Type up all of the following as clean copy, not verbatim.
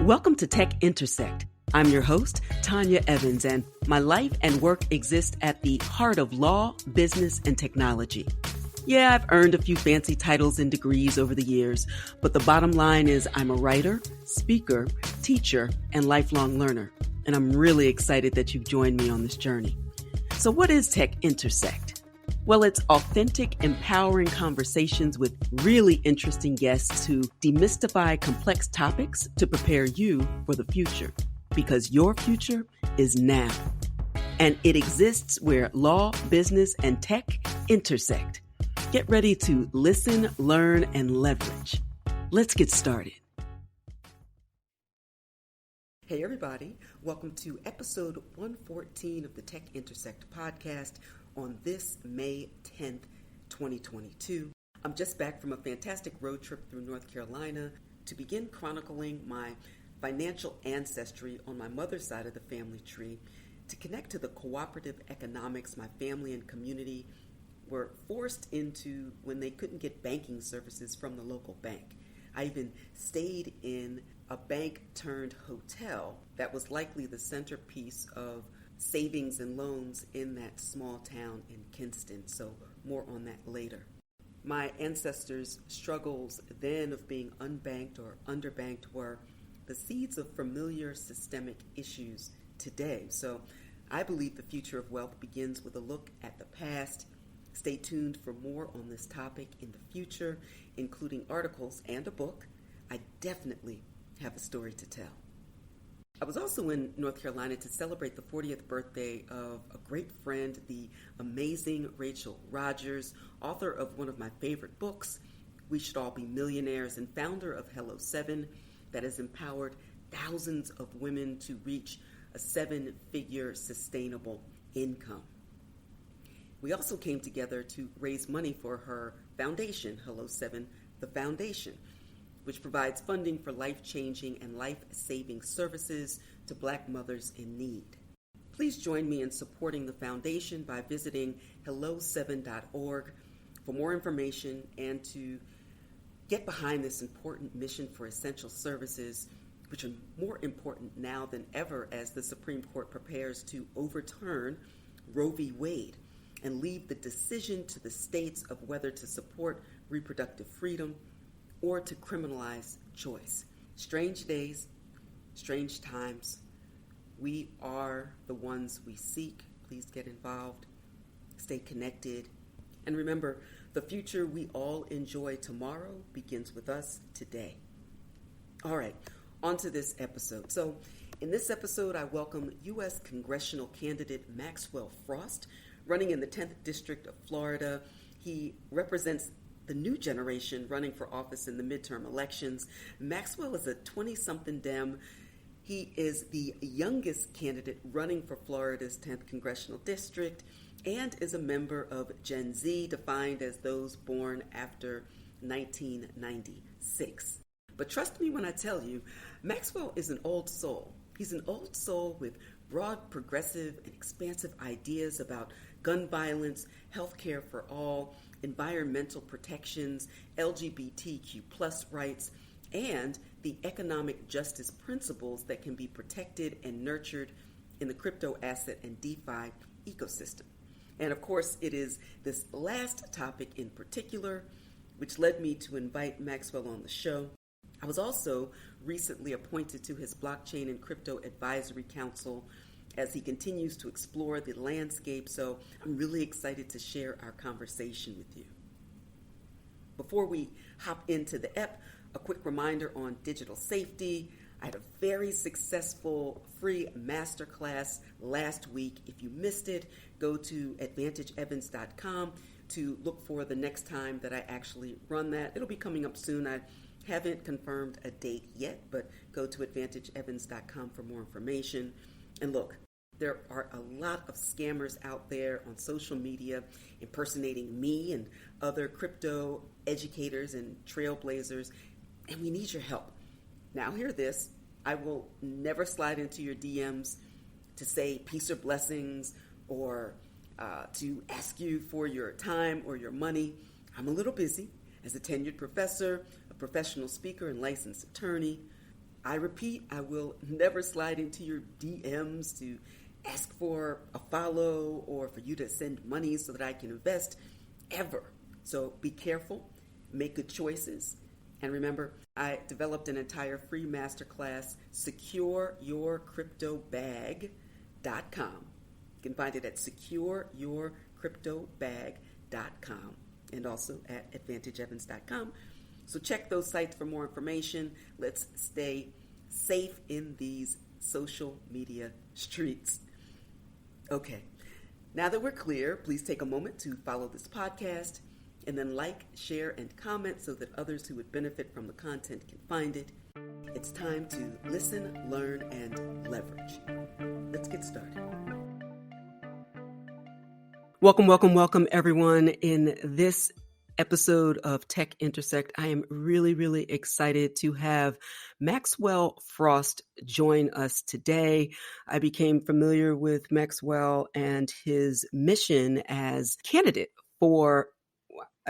Welcome to Tech Intersect. I'm your host, Tanya Evans, and my life and work exist at the heart of law, business, and technology. Yeah, I've earned a few fancy titles and degrees over the years, but the bottom line is I'm a writer, speaker, teacher, and lifelong learner, and I'm really excited that you've joined me on this journey. So what is Tech Intersect? Well, it's authentic, empowering conversations with really interesting guests to demystify complex topics to prepare you for the future. Because your future is now. And it exists where law, business, and tech intersect. Get ready to listen, learn, and leverage. Let's get started. Hey, everybody. Welcome to episode 114 of the Tech Intersect podcast on this May 10th, 2022. I'm just back from a fantastic road trip through North Carolina to begin chronicling my financial ancestry on my mother's side of the family tree to connect to the cooperative economics my family and community were forced into when they couldn't get banking services from the local bank. I even stayed in a bank-turned-hotel that was likely the centerpiece of savings and loans in that small town in Kinston, so more on that later. My ancestors' struggles then of being unbanked or underbanked were the seeds of familiar systemic issues today. So I believe the future of wealth begins with a look at the past. Stay tuned for more on this topic in the future, including articles and a book. I definitely have a story to tell. I was also in North Carolina to celebrate the 40th birthday of a great friend, the amazing Rachel Rogers, author of one of my favorite books, We Should All Be Millionaires, and founder of Hello 7, that has empowered thousands of women to reach a 7-figure sustainable income. We also came together to raise money for her foundation, Hello 7, the Foundation, which provides funding for life-changing and life-saving services to Black mothers in need. Please join me in supporting the foundation by visiting hello7.org for more information and to get behind this important mission for essential services, which are more important now than ever as the Supreme Court prepares to overturn Roe v. Wade and leave the decision to the states of whether to support reproductive freedom or to criminalize choice. Strange days, strange times. We are the ones we seek. Please get involved. Stay connected. And remember, the future we all enjoy tomorrow begins with us today. All right, on to this episode. So in this episode, I welcome U.S. congressional candidate Maxwell Frost, running in the 10th District of Florida. He represents the new generation running for office in the midterm elections. Maxwell is a 20-something Dem. He is the youngest candidate running for Florida's 10th congressional district and is a member of Gen Z, defined as those born after 1996. But trust me when I tell you, Maxwell is an old soul. He's an old soul with broad, progressive, and expansive ideas about gun violence, healthcare for all, environmental protections, LGBTQ plus rights, and the economic justice principles that can be protected and nurtured in the crypto asset and DeFi ecosystem. And of course, it is this last topic in particular which led me to invite Maxwell on the show. I was also recently appointed to his Blockchain and Crypto Advisory Council as he continues to explore the landscape, so I'm really excited to share our conversation with you. Before we hop into the ep, a quick reminder on digital safety. I had a very successful free masterclass last week. If you missed it, go to advantageevans.com to look for the next time that I actually run that. It'll be coming up soon. I haven't confirmed a date yet, but go to advantageevans.com for more information. And look, there are a lot of scammers out there on social media impersonating me and other crypto educators and trailblazers, and we need your help. Now hear this, I will never slide into your DMs to say peace or blessings or to ask you for your time or your money. I'm a little busy as a tenured professor, a professional speaker and licensed attorney. I repeat, I will never slide into your DMs to ask for a follow or for you to send money so that I can invest, ever. So be careful, make good choices. And remember, I developed an entire free masterclass, secureyourcryptobag.com. You can find it at secureyourcryptobag.com and also at advantageevans.com. So check those sites for more information. Let's stay safe in these social media streets. Okay, now that we're clear, please take a moment to follow this podcast and then like, share, and comment so that others who would benefit from the content can find it. It's time to listen, learn, and leverage. Let's get started. Welcome, everyone. In this episode of Tech Intersect, I am really excited to have Maxwell Frost join us today. I became familiar with Maxwell and his mission as candidate for,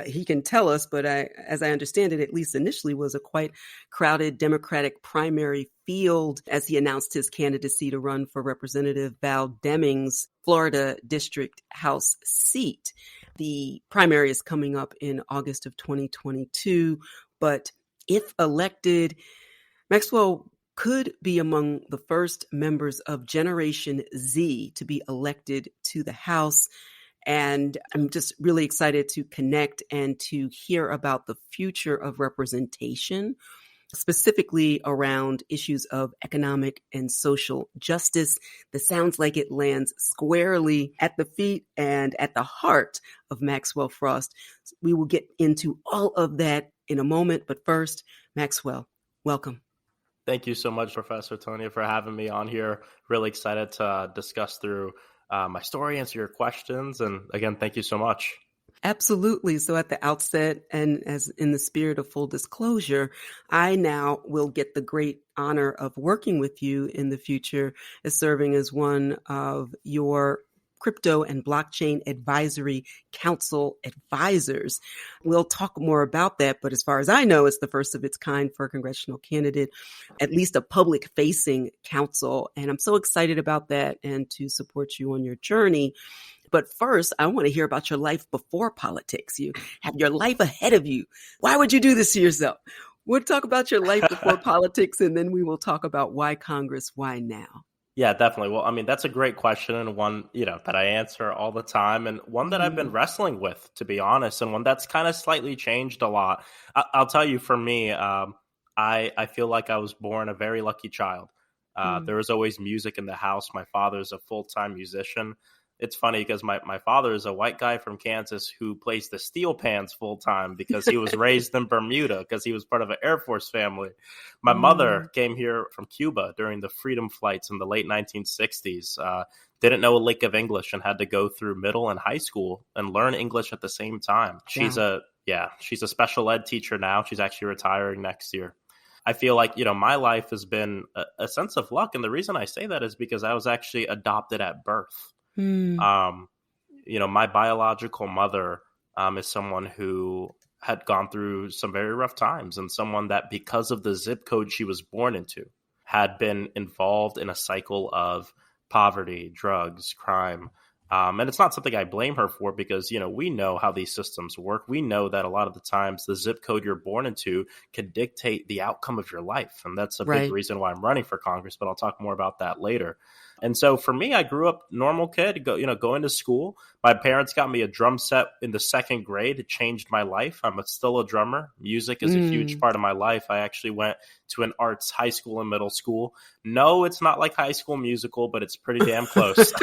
he can tell us, but as I understand it, at least initially, was a quite crowded Democratic primary field as he announced his candidacy to run for Representative Val Demings' Florida District House seat. The primary is coming up in August of 2022, but if elected, Maxwell could be among the first members of Generation Z to be elected to the House. And I'm just really excited to connect and to hear about the future of representation, specifically around issues of economic and social justice. That sounds like it lands squarely at the feet and at the heart of Maxwell Frost. We will get into all of that in a moment, but first, Maxwell, welcome. Thank you so much, Professor Tonia, for having me on here. Really excited to discuss through my story, answer your questions. And again, thank you so much. Absolutely. So at the outset, and as in the spirit of full disclosure, I now will get the great honor of working with you in the future as serving as one of your Crypto and Blockchain Advisory Council advisors. We'll talk more about that, but as far as I know, it's the first of its kind for a congressional candidate, at least a public-facing council. And I'm so excited about that and to support you on your journey. But first, I want to hear about your life before politics. You have your life ahead of you. Why would you do this to yourself? We'll talk about your life before politics, and then we will talk about why Congress, why now? Yeah, definitely. Well, I mean, that's a great question, and one, that I answer all the time, and one that I've been wrestling with, to be honest, and one that's kind of slightly changed a lot. I'll tell you, for me, I feel like I was born a very lucky child. There was always music in the house. My father's a full-time musician. It's funny because my father is a white guy from Kansas who plays the steel pans full time because he was raised in Bermuda because he was part of an Air Force family. My mother came here from Cuba during the freedom flights in the late 1960s. Didn't know a lick of English and had to go through middle and high school and learn English at the same time. She's a special ed teacher now. She's actually retiring next year. I feel like, my life has been a sense of luck. And the reason I say that is because I was actually adopted at birth. My biological mother is someone who had gone through some very rough times, and someone that, because of the zip code she was born into, had been involved in a cycle of poverty, drugs, crime. And it's not something I blame her for because, we know how these systems work. We know that a lot of the times the zip code you're born into can dictate the outcome of your life. And that's a big reason why I'm running for Congress, but I'll talk more about that later. And so for me, I grew up normal kid, going to school. My parents got me a drum set in the second grade. It changed my life. I'm still a drummer. Music is a huge part of my life. I actually went to an arts high school and middle school. No, it's not like High School Musical, but it's pretty damn close.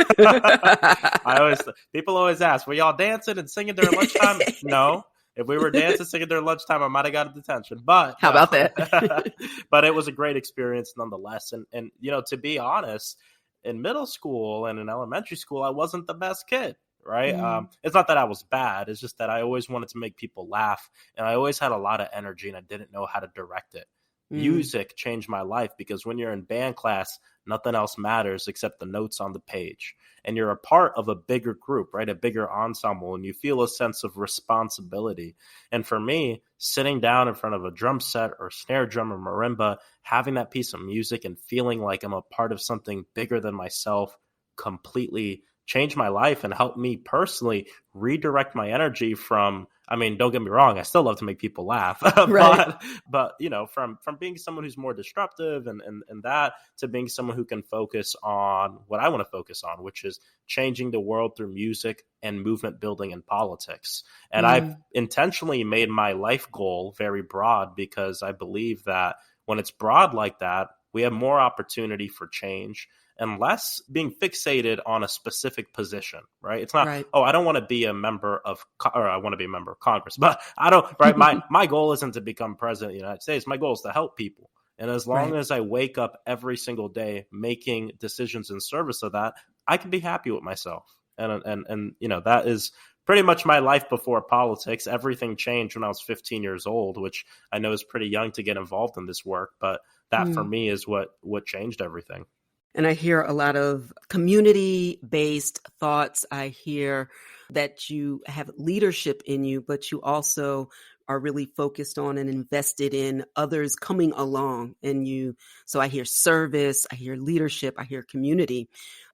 People always ask, were y'all dancing and singing during lunchtime? No. If we were dancing, singing during lunchtime, I might have got detention. But how about that? But it was a great experience nonetheless. And to be honest, in middle school and in elementary school, I wasn't the best kid, right? It's not that I was bad. It's just that I always wanted to make people laugh. And I always had a lot of energy and I didn't know how to direct it. Music changed my life because when you're in band class, nothing else matters except the notes on the page. And you're a part of a bigger group, right? A bigger ensemble, and you feel a sense of responsibility. And for me, sitting down in front of a drum set or snare drum or marimba, having that piece of music and feeling like I'm a part of something bigger than myself completely changed my life and helped me personally redirect my energy from, I mean, don't get me wrong, I still love to make people laugh, Right. but you know, from being someone who's more disruptive and that to being someone who can focus on what I want to focus on, which is changing the world through music and movement building and politics. And I've intentionally made my life goal very broad because I believe that when it's broad like that, we have more opportunity for change and less being fixated on a specific position, right? It's not, Right. oh, I don't want to be a member of, or I want to be a member of Congress, but I don't, right? My goal isn't to become president of the United States. My goal is to help people. And as long Right. as I wake up every single day making decisions in service of that, I can be happy with myself. And you know, that is pretty much my life before politics. Everything changed when I was 15 years old, which I know is pretty young to get involved in this work, but that for me is what changed everything. And I hear a lot of community-based thoughts. I hear that you have leadership in you, but you also are really focused on and invested in others coming along. And so I hear service, I hear leadership, I hear community.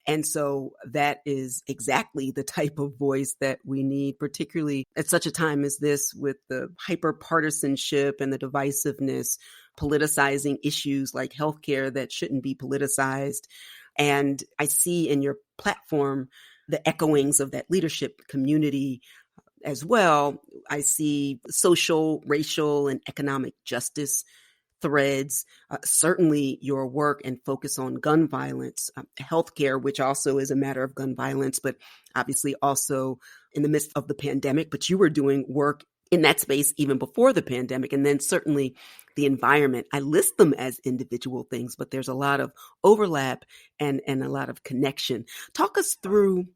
And so that is exactly the type of voice that we need, particularly at such a time as this with the hyper-partisanship and the divisiveness, politicizing issues like healthcare that shouldn't be politicized. And I see in your platform the echoings of that leadership community as well. I see social, racial, and economic justice threads, certainly your work and focus on gun violence, healthcare, which also is a matter of gun violence, but obviously also in the midst of the pandemic. But you were doing work in that space even before the pandemic. And then certainly the environment. I list them as individual things, but there's a lot of overlap and a lot of connection. Talk us through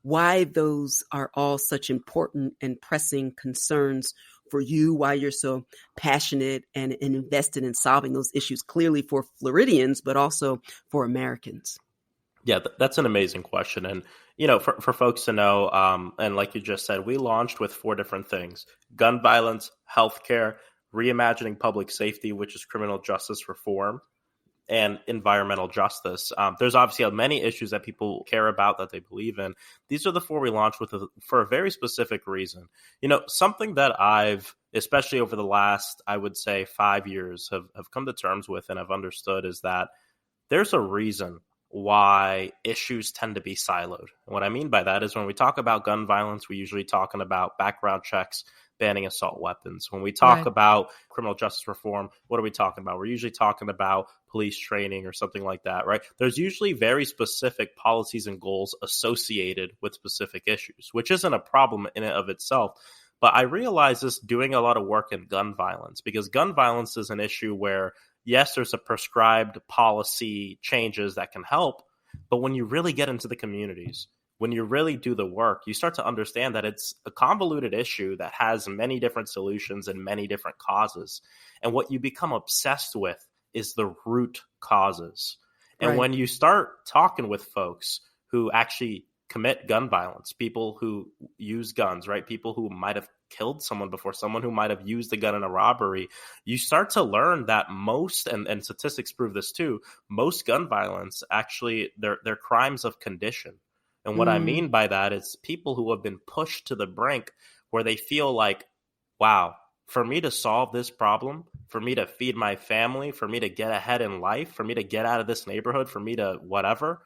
why those are all such important and pressing concerns for you, why you're so passionate and invested in solving those issues, clearly for Floridians, but also for Americans. Yeah, that's an amazing question. And, you know, for folks to know, and like you just said, we launched with 4 different things: gun violence, healthcare, reimagining public safety, which is criminal justice reform, and environmental justice. There's obviously many issues that people care about, that they believe in. These are the 4 we launched with for a very specific reason. You know, something that I've, especially over the last, I would say 5 years, have come to terms with and have understood is that there's a reason why issues tend to be siloed. And what I mean by that is when we talk about gun violence, we're usually talking about background checks, banning assault weapons. When we talk about criminal justice reform, what are we talking about? We're usually talking about police training or something like that, right? There's usually very specific policies and goals associated with specific issues, which isn't a problem in and of itself. But I realize this doing a lot of work in gun violence, because gun violence is an issue where, yes, there's a prescribed policy changes that can help, but when you really get into the communities, when you really do the work, you start to understand that it's a convoluted issue that has many different solutions and many different causes. And what you become obsessed with is the root causes. And when you start talking with folks who actually commit gun violence, people who use guns, right? People who might have killed someone before, someone who might have used a gun in a robbery, you start to learn that most, and statistics prove this too, most gun violence actually, they're crimes of condition. And what I mean by that is people who have been pushed to the brink where they feel like, wow, for me to solve this problem, for me to feed my family, for me to get ahead in life, for me to get out of this neighborhood, for me to whatever,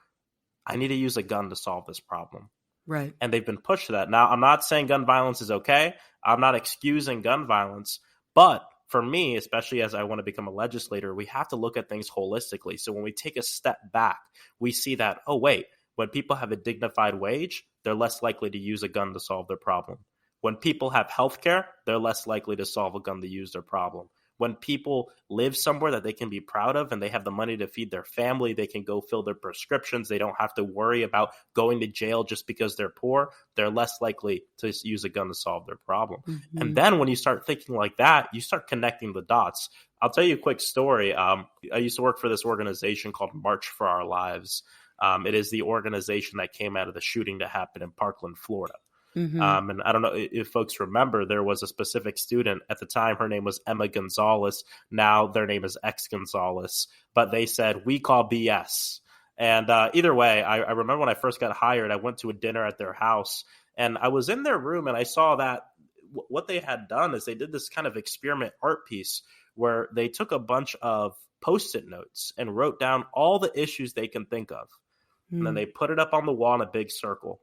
I need to use a gun to solve this problem. Right. And they've been pushed to that. Now, I'm not saying gun violence is okay. I'm not excusing gun violence. But for me, especially as I want to become a legislator, we have to look at things holistically. So when we take a step back, we see that, oh, wait, when people have a dignified wage, they're less likely to use a gun to solve their problem. When people have health care, they're less likely to solve a gun to use their problem. When people live somewhere that they can be proud of and they have the money to feed their family, they can go fill their prescriptions. They don't have to worry about going to jail just because they're poor. They're less likely to use a gun to solve their problem. Mm-hmm. And then when you start thinking like that, you start connecting the dots. I'll tell you a quick story. I used to work for this organization called March for Our Lives. It is the organization that came out of the shooting that happened in Parkland, Florida. Mm-hmm. And I don't know if folks remember, there was a specific student at the time. Her name was Emma Gonzalez. Now their name is X Gonzalez. But they said, "We call BS." And either way, I remember when I first got hired, I went to a dinner at their house. And I was in their room and I saw that what they had done is they did this kind of experiment art piece where they took a bunch of Post-it notes and wrote down all the issues they can think of. And then they put it up on the wall in a big circle.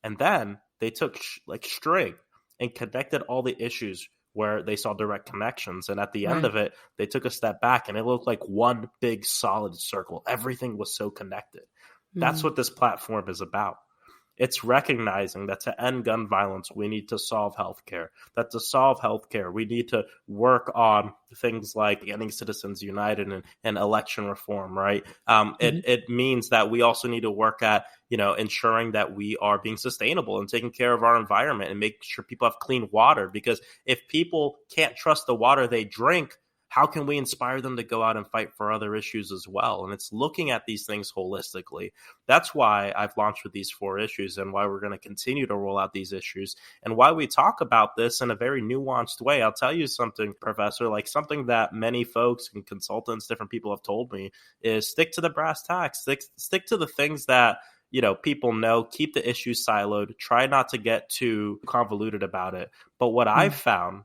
And then they took string and connected all the issues where they saw direct connections. And at the end of it, they took a step back and it looked like one big solid circle. Everything was so connected. That's what this platform is about. It's recognizing that to end gun violence, we need to solve healthcare. That to solve healthcare, we need to work on things like getting Citizens United and election reform, right? It means that we also need to work at, ensuring that we are being sustainable and taking care of our environment and make sure people have clean water. Because if people can't trust the water they drink, how can we inspire them to go out and fight for other issues as well? And it's looking at these things holistically. That's why I've launched with these 4 issues and why we're going to continue to roll out these issues and why we talk about this in a very nuanced way. I'll tell you something, Professor, like something that many folks and consultants, different people have told me is stick to the brass tacks, stick to the things that people know, keep the issues siloed, try not to get too convoluted about it. But what I've found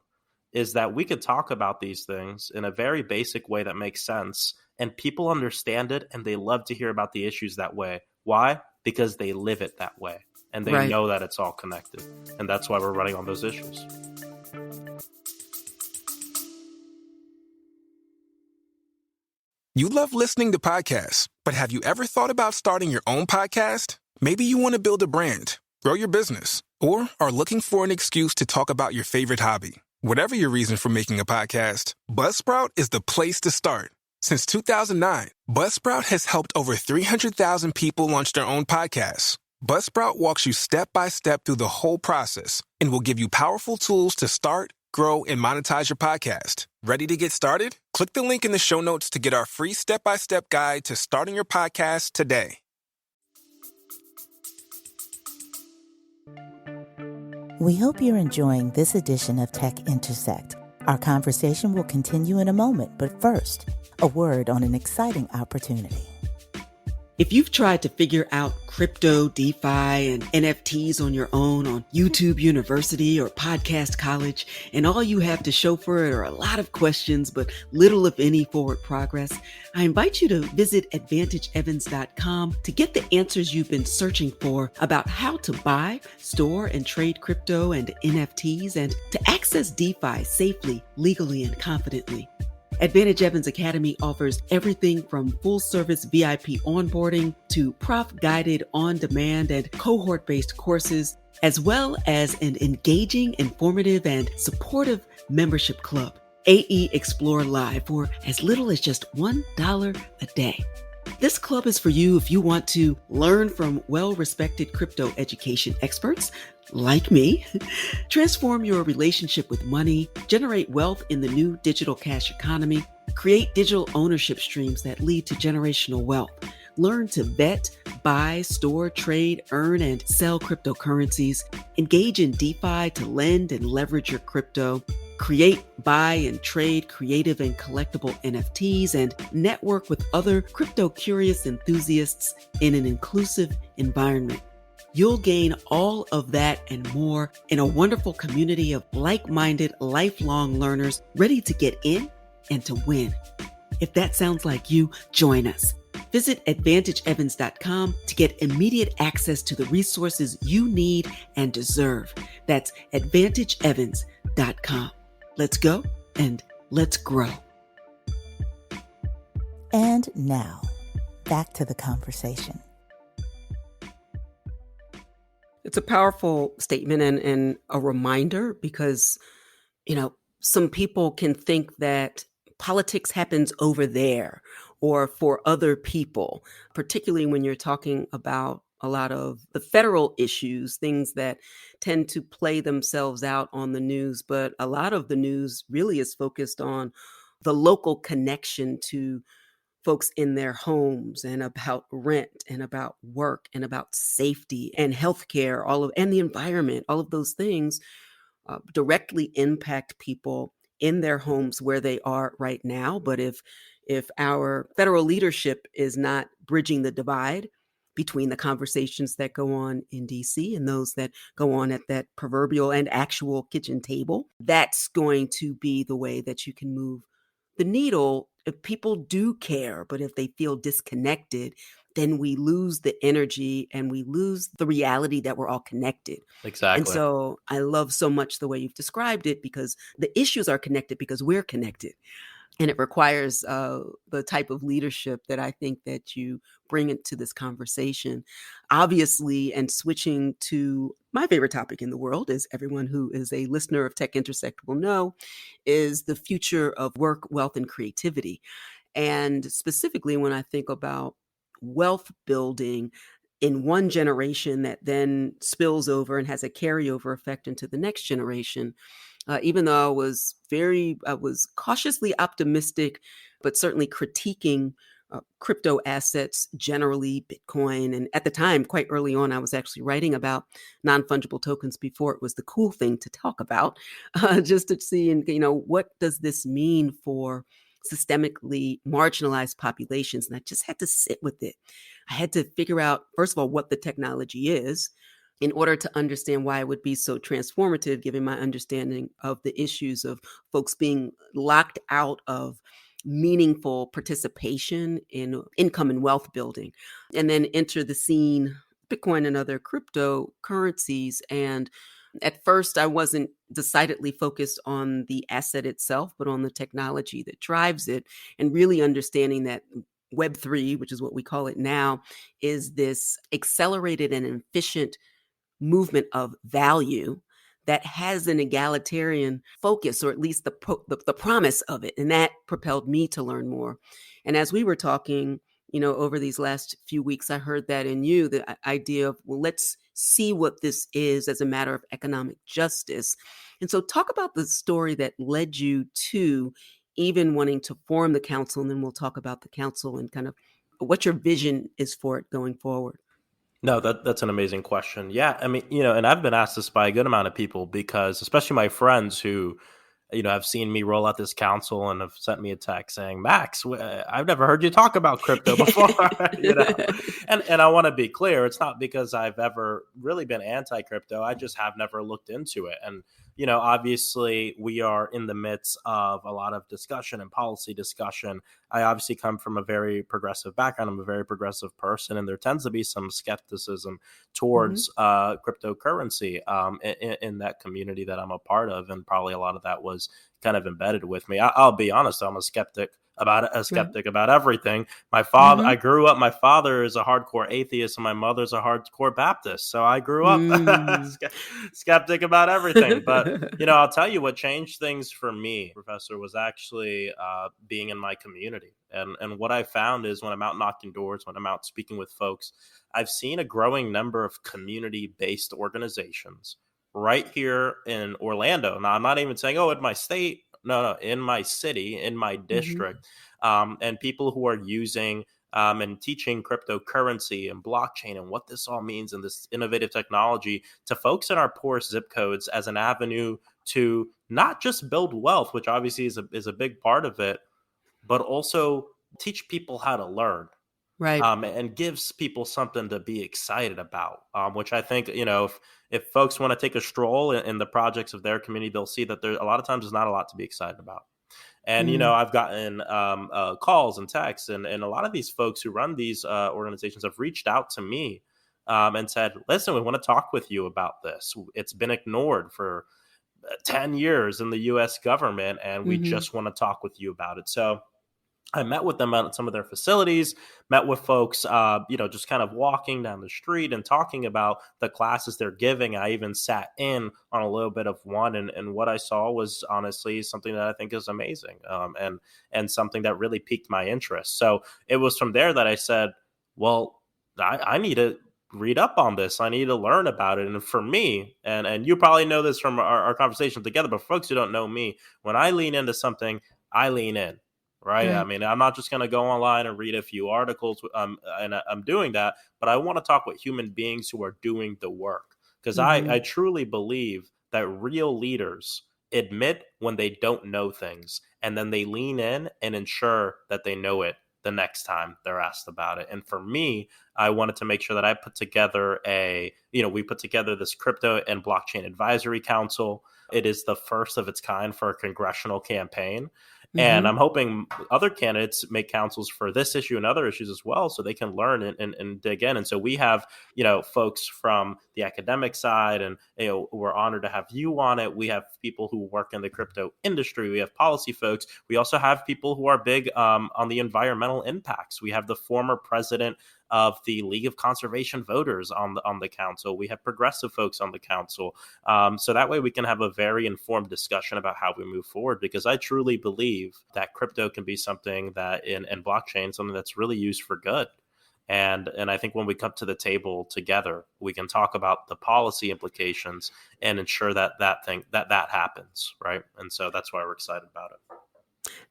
is that we could talk about these things in a very basic way that makes sense, and people understand it, and they love to hear about the issues that way. Why? Because they live it that way, and they know that it's all connected, and that's why we're running on those issues. You love listening to podcasts, but have you ever thought about starting your own podcast? Maybe you want to build a brand, grow your business, or are looking for an excuse to talk about your favorite hobby. Whatever your reason for making a podcast, Buzzsprout is the place to start. Since 2009, Buzzsprout has helped over 300,000 people launch their own podcasts. Buzzsprout walks you step by step through the whole process and will give you powerful tools to start, grow, and monetize your podcast. Ready to get started? Click the link in the show notes to get our free step-by-step guide to starting your podcast today. We hope you're enjoying this edition of Tech Intersect. Our conversation will continue in a moment, but first, a word on an exciting opportunity. If you've tried to figure out crypto, DeFi, and NFTs on your own on YouTube University or Podcast College, and all you have to show for it are a lot of questions, but little, if any, forward progress, I invite you to visit AdvantageEvans.com to get the answers you've been searching for about how to buy, store, and trade crypto and NFTs, and to access DeFi safely, legally, and confidently. Advantage Evans Academy offers everything from full-service VIP onboarding to prof-guided on-demand and cohort-based courses, as well as an engaging, informative, and supportive membership club, AE Explore Live, for as little as just $1 a day. This club is for you if you want to learn from well-respected crypto education experts like me, transform your relationship with money, generate wealth in the new digital cash economy, create digital ownership streams that lead to generational wealth, learn to vet, buy, store, trade, earn, and sell cryptocurrencies, engage in DeFi to lend and leverage your crypto, create, buy, and trade creative and collectible NFTs, and network with other crypto-curious enthusiasts in an inclusive environment. You'll gain all of that and more in a wonderful community of like-minded, lifelong learners ready to get in and to win. If that sounds like you, join us. Visit AdvantageEvans.com to get immediate access to the resources you need and deserve. That's AdvantageEvans.com. Let's go and let's grow. And now, back to the conversation. It's a powerful statement and a reminder because, some people can think that politics happens over there or for other people, particularly when you're talking about a lot of the federal issues, things that tend to play themselves out on the news. But a lot of the news really is focused on the local connection to folks in their homes and about rent and about work and about safety and healthcare, and the environment. All of those things directly impact people in their homes where they are right now. But if our federal leadership is not bridging the divide between the conversations that go on in DC and those that go on at that proverbial and actual kitchen table, that's going to be the way that you can move the needle. If people do care, but if they feel disconnected, then we lose the energy and we lose the reality that we're all connected. And Exactly. so I love so much the way you've described it, because the issues are connected because we're connected. And it requires the type of leadership that I think that you bring into this conversation. Obviously, and switching to my favorite topic in the world, as everyone who is a listener of Tech Intersect will know, is the future of work, wealth, and creativity. And specifically, when I think about wealth building in one generation that then spills over and has a carryover effect into the next generation, even though I was cautiously optimistic, but certainly critiquing crypto assets generally, Bitcoin. And at the time, quite early on, I was actually writing about non-fungible tokens before it was the cool thing to talk about, just to see, and what does this mean for systemically marginalized populations? And I just had to sit with it. I had to figure out, first of all, what the technology is, in order to understand why it would be so transformative, given my understanding of the issues of folks being locked out of meaningful participation in income and wealth building, and then enter the scene, Bitcoin and other cryptocurrencies. And at first, I wasn't decidedly focused on the asset itself, but on the technology that drives it, and really understanding that Web3, which is what we call it now, is this accelerated and efficient movement of value that has an egalitarian focus, or at least the promise of it. And that propelled me to learn more. And as we were talking, over these last few weeks, I heard that in you, the idea of, well, let's see what this is as a matter of economic justice. And so talk about the story that led you to even wanting to form the council. And then we'll talk about the council and kind of what your vision is for it going forward. No, that's an amazing question. Yeah, I mean, and I've been asked this by a good amount of people, because especially my friends who, have seen me roll out this council and have sent me a text saying, Max, I've never heard you talk about crypto before. And I want to be clear, it's not because I've ever really been anti-crypto. I just have never looked into it. And, obviously we are in the midst of a lot of discussion and policy discussion. I obviously come from a very progressive background. I'm a very progressive person, and there tends to be some skepticism towards cryptocurrency in that community that I'm a part of. And probably a lot of that was kind of embedded with me. I'll be honest, I'm a skeptic about everything. My father, I grew up, my father is a hardcore atheist and my mother's a hardcore Baptist. So I grew up skeptic about everything. But, I'll tell you what changed things for me, Professor, was actually being in my community. And what I found is when I'm out knocking doors, when I'm out speaking with folks, I've seen a growing number of community-based organizations right here in Orlando. Now, I'm not even saying, in my state. No, in my city, in my district, and people who are using and teaching cryptocurrency and blockchain and what this all means and this innovative technology to folks in our poorest zip codes as an avenue to not just build wealth, which obviously is a big part of it, but also teach people how to learn. Right. And gives people something to be excited about, which I think, if folks want to take a stroll in the projects of their community, they'll see that there a lot of times there's not a lot to be excited about. And, I've gotten calls and texts, and a lot of these folks who run these organizations have reached out to me and said, listen, we want to talk with you about this. It's been ignored for 10 years in the U.S. government, and we just want to talk with you about it. So I met with them at some of their facilities, met with folks, just kind of walking down the street and talking about the classes they're giving. I even sat in on a little bit of one, and what I saw was honestly something that I think is amazing, and something that really piqued my interest. So it was from there that I said, well, I need to read up on this. I need to learn about it. And for me, and you probably know this from our conversation together, but for folks who don't know me, when I lean into something, I lean in. Right. I Right. mean, I'm not just going to go online and read a few articles, and I'm doing that, but I want to talk with human beings who are doing the work, because I Hmm. truly believe that real leaders admit when they don't know things, and then they lean in and ensure that they know it the next time they're asked about it. And for me, I wanted to make sure that I put together we put together this crypto and blockchain advisory council. It is the first of its kind for a congressional campaign. And Hmm. I'm hoping other candidates make councils for this issue and other issues as well, so they can learn and dig in. And so we have, folks from the academic side, and we're honored to have you on it. We have people who work in the crypto industry. We have policy folks. We also have people who are big on the environmental impacts. We have the former president of the League of Conservation Voters on the council. We have progressive folks on the council. So that way we can have a very informed discussion about how we move forward, because I truly believe that crypto can be something that and blockchain, something that's really used for good. And I think when we come to the table together, we can talk about the policy implications and ensure that happens, right? And so that's why we're excited about it.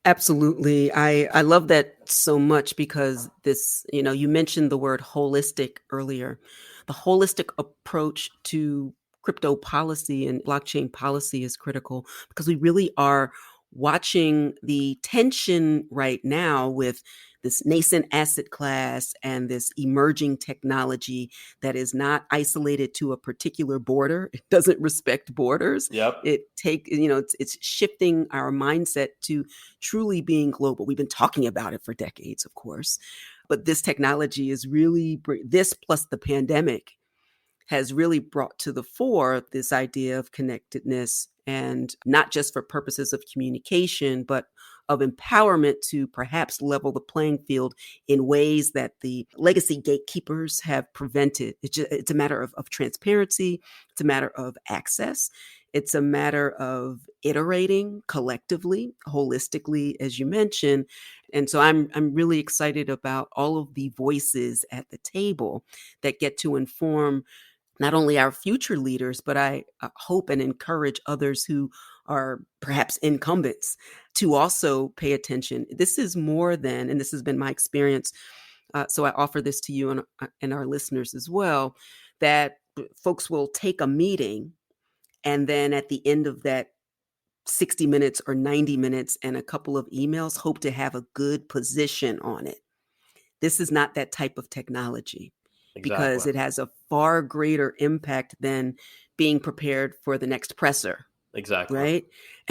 Absolutely. I love that so much because this, you mentioned the word holistic earlier. The holistic approach to crypto policy and blockchain policy is critical because we really are watching the tension right now with this nascent asset class and this emerging technology that is not isolated to a particular border. It doesn't respect borders. Yep. It's shifting our mindset to truly being global. We've been talking about it for decades, of course, but this technology is really this plus the pandemic has really brought to the fore this idea of connectedness, and not just for purposes of communication, but of empowerment to perhaps level the playing field in ways that the legacy gatekeepers have prevented. It's a matter of transparency. It's a matter of access. It's a matter of iterating collectively, holistically, as you mentioned. And so I'm really excited about all of the voices at the table that get to inform not only our future leaders, but I hope and encourage others who are perhaps incumbents to also pay attention. This is more than, and this has been my experience, so I offer this to you and our listeners as well, that folks will take a meeting and then at the end of that 60 minutes or 90 minutes and a couple of emails, hope to have a good position on it. This is not that type of technology because Exactly. it has a far greater impact than being prepared for the next presser, Exactly. right?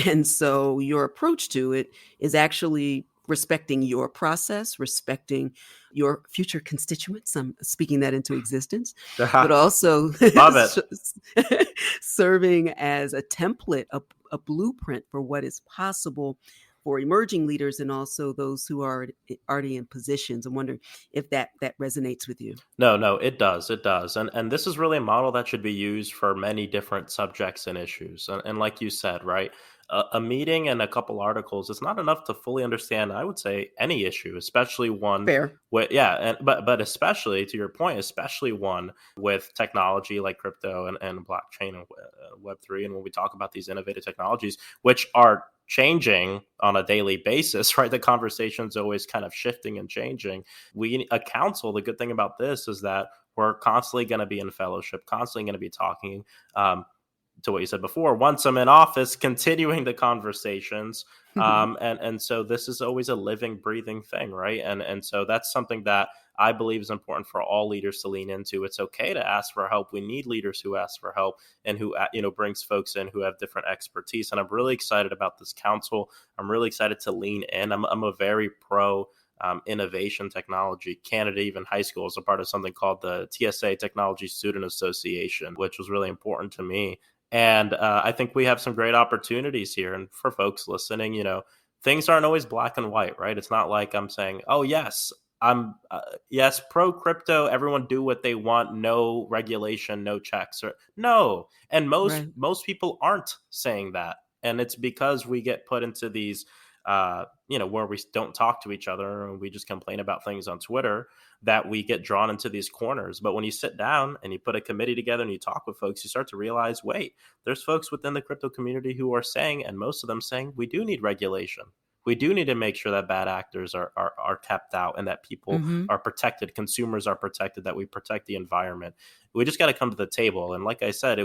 And so your approach to it is actually respecting your process, respecting your future constituents. I'm speaking that into existence, but also Love it. serving as a template, a blueprint for what is possible for emerging leaders and also those who are already in positions. I'm wondering if that resonates with you. No, it does. It does. And this is really a model that should be used for many different subjects and issues. And like you said, right, a meeting and a couple articles is not enough to fully understand, I would say, any issue, especially one Fair. with, yeah, but especially to your point, especially one with technology like crypto and blockchain and Web3. And when we talk about these innovative technologies, which are changing on a daily basis, right? The conversation's always kind of shifting and changing. A council, the good thing about this is that we're constantly going to be in fellowship, constantly going to be talking, to what you said before, once I'm in office, continuing the conversations. And so this is always a living, breathing thing, right? And so that's something that I believe is important for all leaders to lean into. It's okay to ask for help. We need leaders who ask for help and who brings folks in who have different expertise. And I'm really excited about this council. I'm really excited to lean in. I'm a very pro innovation technology candidate. Even high school as a part of something called the TSA Technology Student Association, which was really important to me. And I think we have some great opportunities here. And for folks listening, things aren't always black and white, right? It's not like I'm saying, oh, yes, I'm yes, pro crypto, everyone do what they want, no regulation, no checks, or no. And Right. most people aren't saying that. And it's because we get put into these where we don't talk to each other and we just complain about things on Twitter, that we get drawn into these corners. But when you sit down and you put a committee together and you talk with folks, you start to realize, wait, there's folks within the crypto community who are saying, and most of them saying, we do need regulation. We do need to make sure that bad actors are kept out and that people Mm-hmm. are protected, consumers are protected, that we protect the environment. We just got to come to the table. And like I said,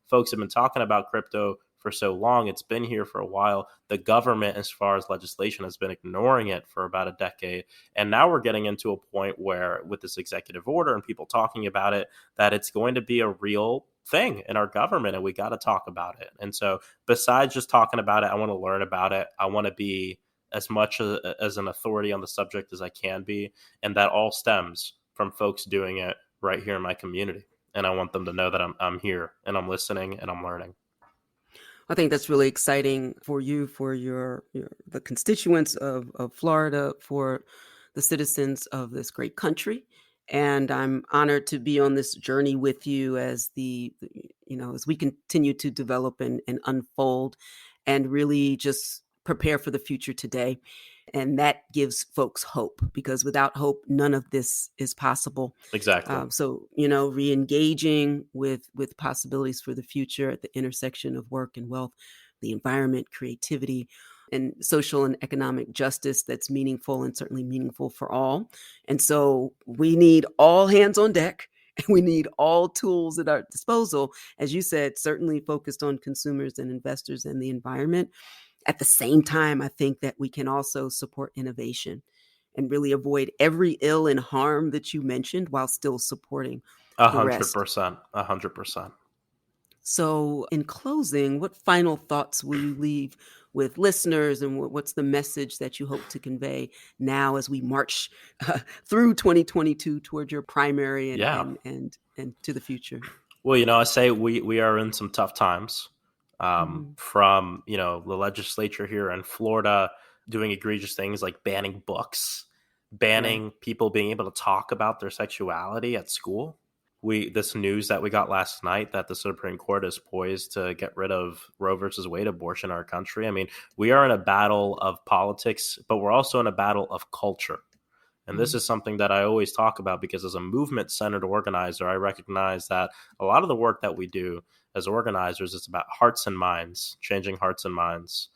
folks have been talking about crypto for so long. It's been here for a while. The government, as far as legislation, has been ignoring it for about a decade. And now we're getting into a point where, with this executive order and people talking about it, that it's going to be a real thing in our government, and we got to talk about it. And so besides just talking about it, I want to learn about it. I want to be as much as an authority on the subject as I can be. And that all stems from folks doing it right here in my community. And I want them to know that I'm here and I'm listening and I'm learning. I think that's really exciting for you, for the constituents of Florida, for the citizens of this great country. And I'm honored to be on this journey with you as as we continue to develop and unfold and really just prepare for the future today. And that gives folks hope, because without hope, none of this is possible. Exactly. So, re-engaging with possibilities for the future at the intersection of work and wealth, the environment, creativity, and social and economic justice that's meaningful, and certainly meaningful for all. And so we need all hands on deck, and we need all tools at our disposal, as you said, certainly focused on consumers and investors and the environment. At the same time, I think that we can also support innovation and really avoid every ill and harm that you mentioned while still supporting the rest. 100%. 100%. So in closing, what final thoughts will you leave with listeners, and what's the message that you hope to convey now as we march through 2022 toward your primary and to the future? Well, I say we are in some tough times. Mm-hmm. From the legislature here in Florida doing egregious things like banning books, banning people being able to talk about their sexuality at school. This news that we got last night that the Supreme Court is poised to get rid of Roe versus Wade abortion in our country. I mean, we are in a battle of politics, but we're also in a battle of culture. And this is something that I always talk about, because as a movement-centered organizer, I recognize that a lot of the work that we do as organizers is about hearts and minds, changing hearts and minds.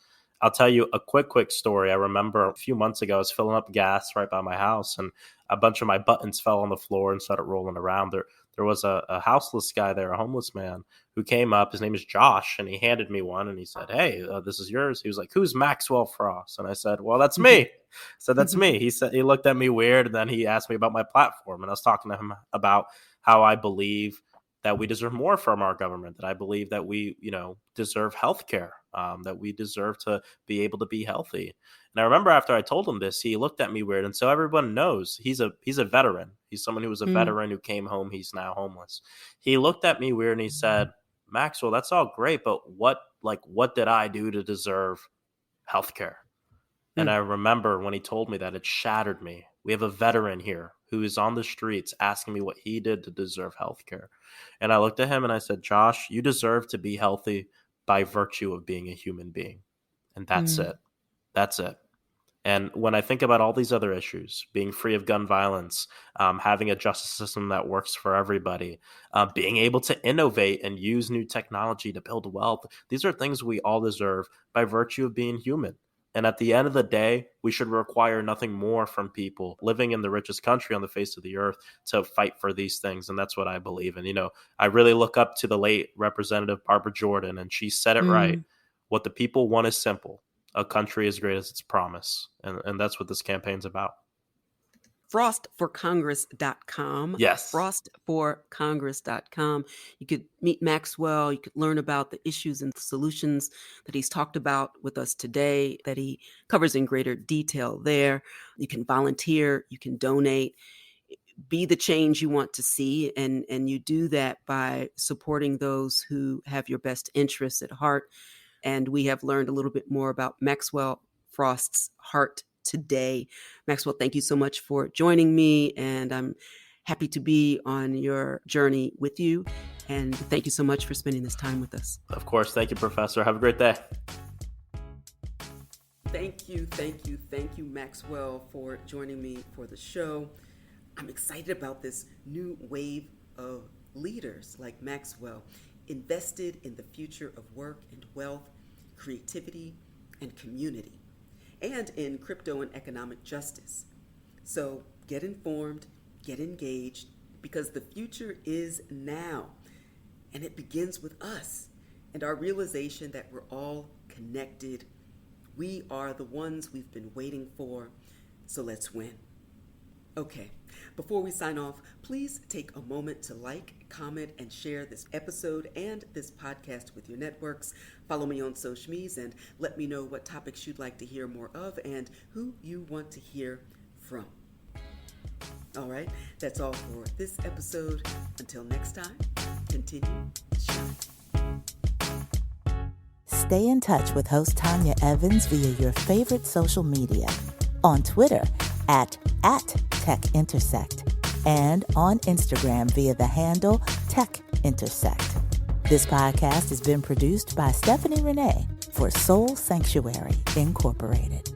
I'll tell you a quick story. I remember a few months ago, I was filling up gas right by my house, and a bunch of my buttons fell on the floor and started rolling around. There was a houseless guy there, a homeless man, who came up. His name is Josh, and he handed me one, and he said, "Hey, this is yours." He was like, "Who's Maxwell Frost?" And I said, "Well, that's me." So that's me. He looked at me weird, and then he asked me about my platform, and I was talking to him about how I believe that we deserve more from our government, that I believe that we, deserve health care, that we deserve to be able to be healthy. And I remember after I told him this, he looked at me weird. And so everyone knows he's a veteran. He's someone who was a veteran who came home. He's now homeless. He looked at me weird and he said, "Maxwell, that's all great, but what did I do to deserve health care?" And I remember when he told me that, it shattered me. We have a veteran here who is on the streets asking me what he did to deserve health care. And I looked at him and I said, "Josh, you deserve to be healthy by virtue of being a human being." And that's it. That's it. And when I think about all these other issues, being free of gun violence, having a justice system that works for everybody, being able to innovate and use new technology to build wealth, these are things we all deserve by virtue of being human. And at the end of the day, we should require nothing more from people living in the richest country on the face of the earth to fight for these things. And that's what I believe in. I really look up to the late Representative Barbara Jordan, and she said it right. What the people want is simple: a country as great as its promise. And that's what this campaign's about. frostforcongress.com. Yes. Frostforcongress.com. You could meet Maxwell. You could learn about the issues and solutions that he's talked about with us today, that he covers in greater detail there. You can volunteer. You can donate. Be the change you want to see. And you do that by supporting those who have your best interests at heart. And we have learned a little bit more about Maxwell Frost's heart today. Maxwell, thank you so much for joining me, and I'm happy to be on your journey with you. And thank you so much for spending this time with us. Of course. Thank you, Professor. Have a great day. Thank you, Maxwell, for joining me for the show. I'm excited about this new wave of leaders like Maxwell, invested in the future of work and wealth, creativity and community, and in crypto and economic justice. So get informed, get engaged, because the future is now, and it begins with us and our realization that we're all connected. We are the ones we've been waiting for, so let's win. Okay, before we sign off, please take a moment to like, comment, and share this episode and this podcast with your networks. Follow me on social media and let me know what topics you'd like to hear more of and who you want to hear from. All right, that's all for this episode. Until next time, continue to shine. Stay in touch with host Tanya Evans via your favorite social media. On Twitter at TechIntersect and on Instagram via the handle TechIntersect. This podcast has been produced by Stephanie Renee for Soul Sanctuary Incorporated.